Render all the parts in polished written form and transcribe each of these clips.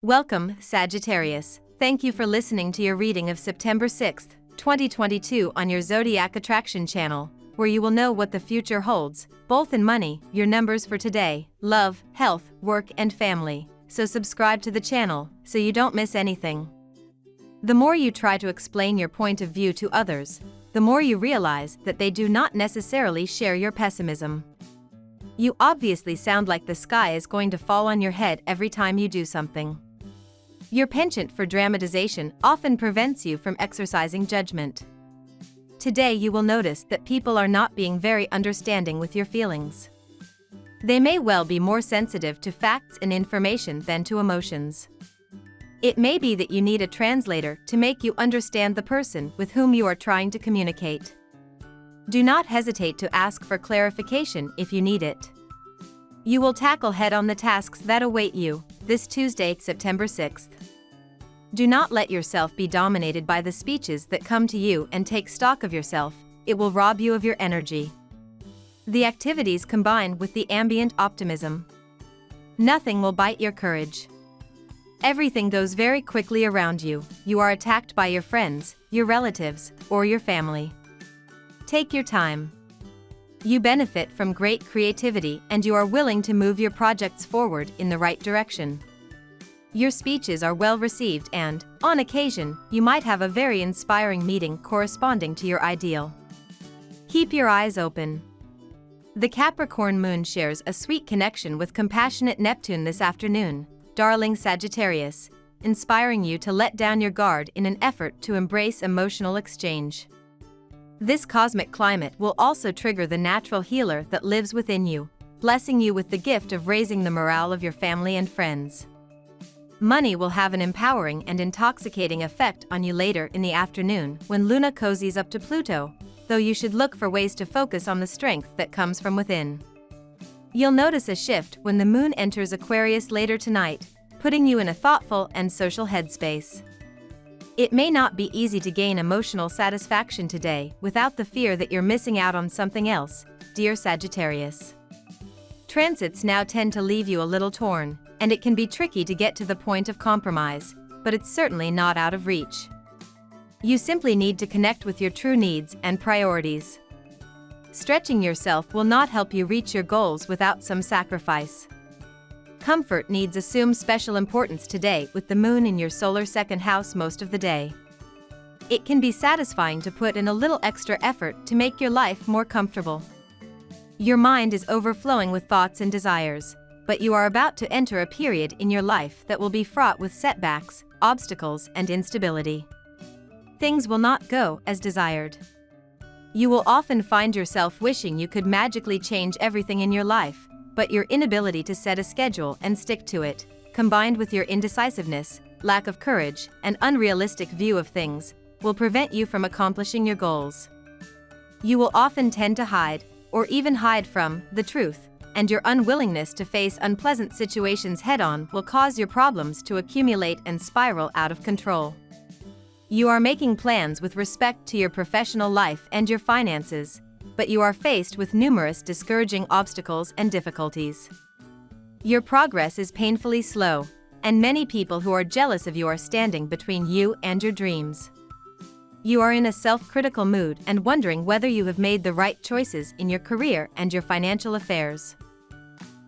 Welcome, Sagittarius. Thank you for listening to your reading of September 6, 2022 on your Zodiac Attraction channel, where you will know what the future holds, both in money, your numbers for today, love, health, work and family. So subscribe to the channel, so you don't miss anything. The more you try to explain your point of view to others, the more you realize that they do not necessarily share your pessimism. You obviously sound like the sky is going to fall on your head every time you do something. Your penchant for dramatization often prevents you from exercising judgment. Today you will notice that people are not being very understanding with your feelings. They may well be more sensitive to facts and information than to emotions. It may be that you need a translator to make you understand the person with whom you are trying to communicate. Do not hesitate to ask for clarification if you need it. You will tackle head-on the tasks that await you this Tuesday, September 6th. Do not let yourself be dominated by the speeches that come to you and take stock of yourself. It will rob you of your energy. The activities combine with the ambient optimism. Nothing will bite your courage. Everything goes very quickly around you. You are attacked by your friends, your relatives, or your family. Take your time. You benefit from great creativity and you are willing to move your projects forward in the right direction. Your speeches are well received and, on occasion, you might have a very inspiring meeting corresponding to your ideal. Keep your eyes open. The Capricorn moon shares a sweet connection with compassionate Neptune this afternoon, darling Sagittarius, inspiring you to let down your guard in an effort to embrace emotional exchange. This cosmic climate will also trigger the natural healer that lives within you, blessing you with the gift of raising the morale of your family and friends. Money will have an empowering and intoxicating effect on you later in the afternoon when Luna cozies up to Pluto, though you should look for ways to focus on the strength that comes from within. You'll notice a shift when the moon enters Aquarius later tonight, putting you in a thoughtful and social headspace. It may not be easy to gain emotional satisfaction today without the fear that you're missing out on something else, dear Sagittarius. Transits now tend to leave you a little torn, and it can be tricky to get to the point of compromise, but it's certainly not out of reach. You simply need to connect with your true needs and priorities. Stretching yourself will not help you reach your goals without some sacrifice. Comfort needs assume special importance today with the moon in your solar second house most of the day. It can be satisfying to put in a little extra effort to make your life more comfortable. Your mind is overflowing with thoughts and desires, but you are about to enter a period in your life that will be fraught with setbacks, obstacles, and instability. Things will not go as desired. You will often find yourself wishing you could magically change everything in your life, but your inability to set a schedule and stick to it, combined with your indecisiveness, lack of courage, and unrealistic view of things, will prevent you from accomplishing your goals. You will often tend to hide, or even hide from, the truth, and your unwillingness to face unpleasant situations head-on will cause your problems to accumulate and spiral out of control. You are making plans with respect to your professional life and your finances, but you are faced with numerous discouraging obstacles and difficulties. Your progress is painfully slow, and many people who are jealous of you are standing between you and your dreams. You are in a self-critical mood and wondering whether you have made the right choices in your career and your financial affairs.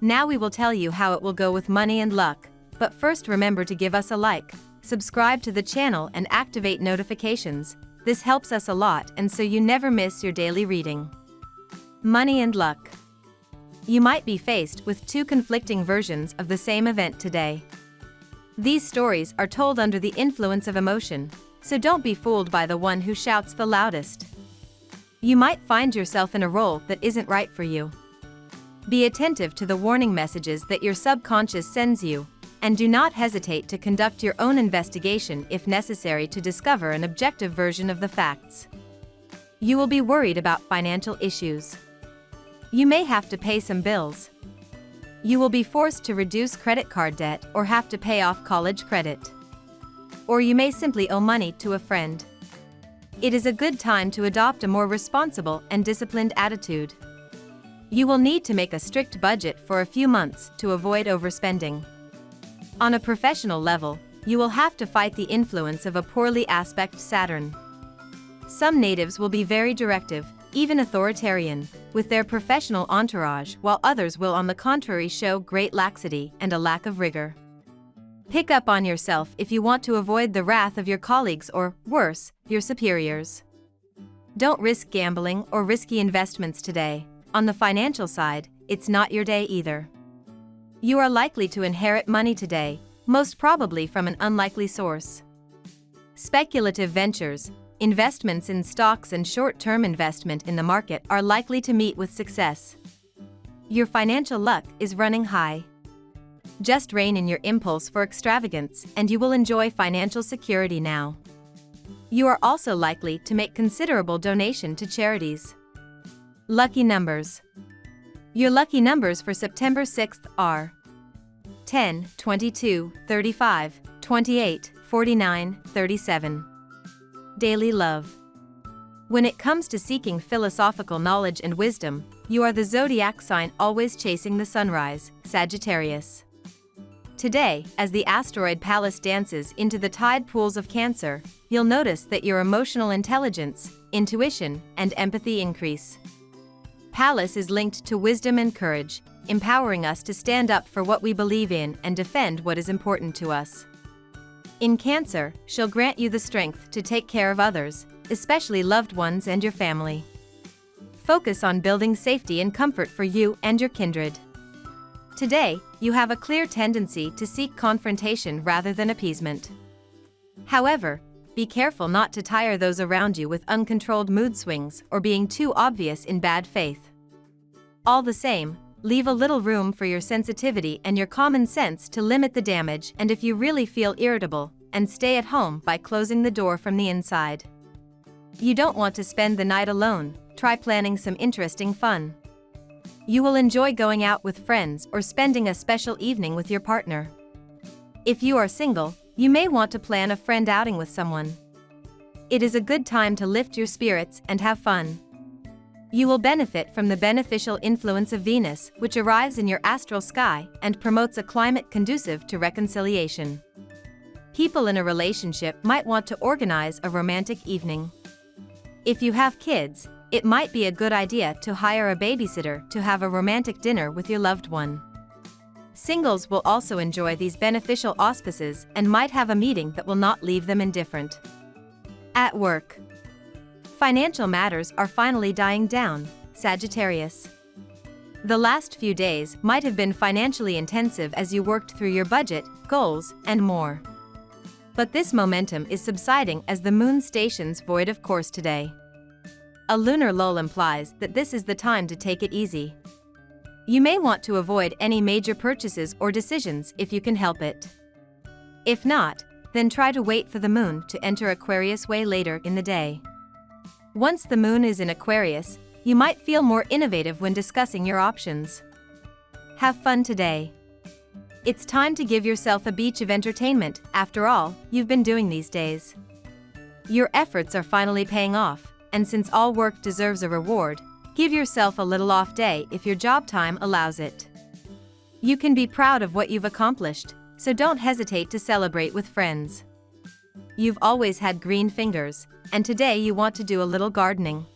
Now we will tell you how it will go with money and luck, but first remember to give us a like, subscribe to the channel and activate notifications. This helps us a lot and so you never miss your daily reading. Money and luck. You might be faced with two conflicting versions of the same event today. These stories are told under the influence of emotion, so don't be fooled by the one who shouts the loudest. You might find yourself in a role that isn't right for you. Be attentive to the warning messages that your subconscious sends you, and do not hesitate to conduct your own investigation if necessary to discover an objective version of the facts. You will be worried about financial issues. You may have to pay some bills. You will be forced to reduce credit card debt or have to pay off college credit. Or you may simply owe money to a friend. It is a good time to adopt a more responsible and disciplined attitude. You will need to make a strict budget for a few months to avoid overspending. On a professional level, you will have to fight the influence of a poorly aspect Saturn. Some natives will be very directive, even authoritarian, with their professional entourage, while others will on the contrary show great laxity and a lack of rigor. Pick up on yourself if you want to avoid the wrath of your colleagues or, worse, your superiors. Don't risk gambling or risky investments today. On the financial side, it's not your day either. You are likely to inherit money today, most probably from an unlikely source. Speculative ventures, investments in stocks and short-term investment in the market are likely to meet with success. Your financial luck is running high. Just rein in your impulse for extravagance and you will enjoy financial security now. You are also likely to make considerable donation to charities. Lucky numbers. Your lucky numbers for September 6th are 10, 22, 35, 28, 49, 37. Daily love. When it comes to seeking philosophical knowledge and wisdom, you are the zodiac sign always chasing the sunrise, Sagittarius. Today, as the asteroid Pallas dances into the tide pools of Cancer, you'll notice that your emotional intelligence, intuition, and empathy increase. Pallas is linked to wisdom and courage, empowering us to stand up for what we believe in and defend what is important to us. In Cancer, she'll grant you the strength to take care of others, especially loved ones and your family. Focus on building safety and comfort for you and your kindred. Today, you have a clear tendency to seek confrontation rather than appeasement. However, be careful not to tire those around you with uncontrolled mood swings or being too obvious in bad faith. All the same, leave a little room for your sensitivity and your common sense to limit the damage, and if you really feel irritable, and stay at home by closing the door from the inside. You don't want to spend the night alone, try planning some interesting fun. You will enjoy going out with friends or spending a special evening with your partner. If you are single, you may want to plan a friend outing with someone. It is a good time to lift your spirits and have fun. You will benefit from the beneficial influence of Venus, which arrives in your astral sky and promotes a climate conducive to reconciliation. People in a relationship might want to organize a romantic evening. If you have kids, it might be a good idea to hire a babysitter to have a romantic dinner with your loved one. Singles will also enjoy these beneficial auspices and might have a meeting that will not leave them indifferent. At work. Financial matters are finally dying down, Sagittarius. The last few days might have been financially intensive as you worked through your budget, goals, and more. But this momentum is subsiding as the moon stations void of course today. A lunar lull implies that this is the time to take it easy. You may want to avoid any major purchases or decisions if you can help it. If not, then try to wait for the moon to enter Aquarius way later in the day. Once the moon is in Aquarius, you might feel more innovative when discussing your options. Have fun today. It's time to give yourself a beach of entertainment, after all, you've been doing these days. Your efforts are finally paying off, and since all work deserves a reward, give yourself a little off day if your job time allows it. You can be proud of what you've accomplished, so don't hesitate to celebrate with friends. You've always had green fingers, and today you want to do a little gardening.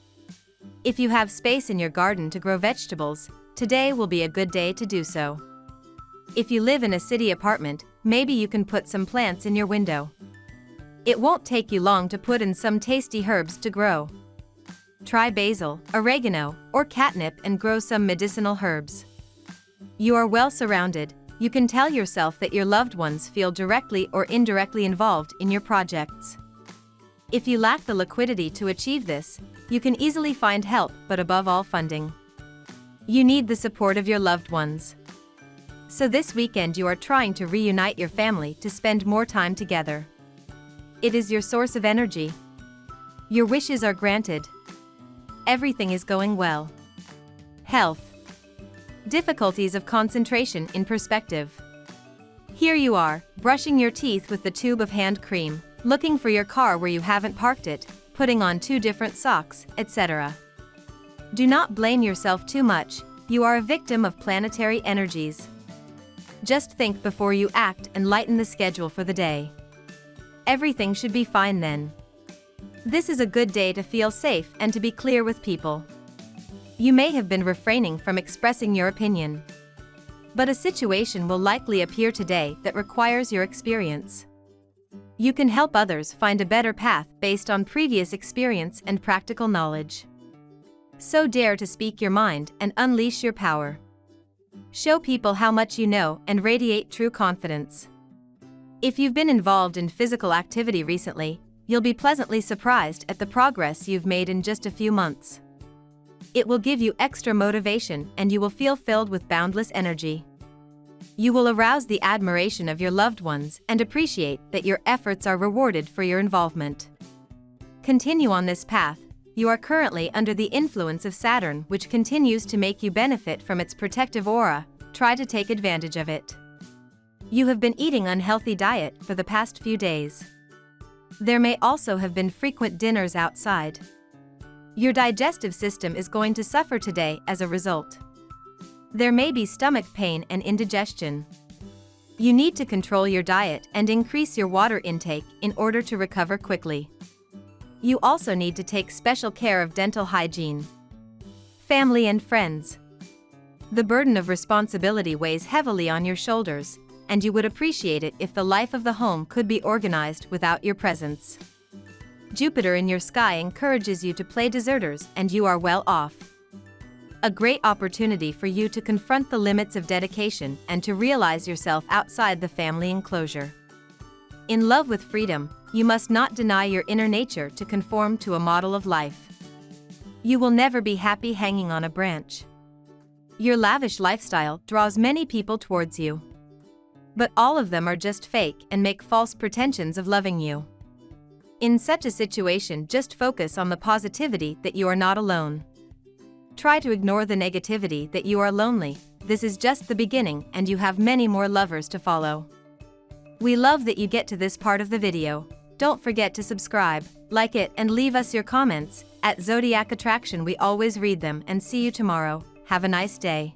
If you have space in your garden to grow vegetables, today will be a good day to do so. If you live in a city apartment, maybe you can put some plants in your window. It won't take you long to put in some tasty herbs to grow. Try basil, oregano, or catnip and grow some medicinal herbs. You are well surrounded. You can tell yourself that your loved ones feel directly or indirectly involved in your projects. If you lack the liquidity to achieve this, you can easily find help, but above all, funding. You need the support of your loved ones. So this weekend you are trying to reunite your family to spend more time together. It is your source of energy. Your wishes are granted. Everything is going well. Health. Difficulties of concentration in perspective. Here you are, brushing your teeth with the tube of hand cream, looking for your car where you haven't parked it, putting on 2 different socks, etc. Do not blame yourself too much, you are a victim of planetary energies. Just think before you act and lighten the schedule for the day. Everything should be fine then. This is a good day to feel safe and to be clear with people. You may have been refraining from expressing your opinion, but a situation will likely appear today that requires your experience. You can help others find a better path based on previous experience and practical knowledge. So dare to speak your mind and unleash your power. Show people how much you know and radiate true confidence. If you've been involved in physical activity recently, you'll be pleasantly surprised at the progress you've made in just a few months. It will give you extra motivation and you will feel filled with boundless energy. You will arouse the admiration of your loved ones and appreciate that your efforts are rewarded for your involvement. Continue on this path. You are currently under the influence of Saturn, which continues to make you benefit from its protective aura. Try to take advantage of it. You have been eating unhealthy diet for the past few days. There may also have been frequent dinners outside. Your digestive system is going to suffer today as a result. There may be stomach pain and indigestion. You need to control your diet and increase your water intake in order to recover quickly. You also need to take special care of dental hygiene. Family and friends. The burden of responsibility weighs heavily on your shoulders, and you would appreciate it if the life of the home could be organized without your presence. Jupiter in your sky encourages you to play deserters, and you are well off. A great opportunity for you to confront the limits of dedication and to realize yourself outside the family enclosure. In love with freedom, you must not deny your inner nature to conform to a model of life. You will never be happy hanging on a branch. Your lavish lifestyle draws many people towards you. But all of them are just fake and make false pretensions of loving you. In such a situation, just focus on the positivity that you are not alone. Try to ignore the negativity that you are lonely. This is just the beginning and you have many more lovers to follow. We love that you get to this part of the video. Don't forget to subscribe, like it, and leave us your comments. At Zodiac Attraction we always read them, and see you tomorrow. Have a nice day.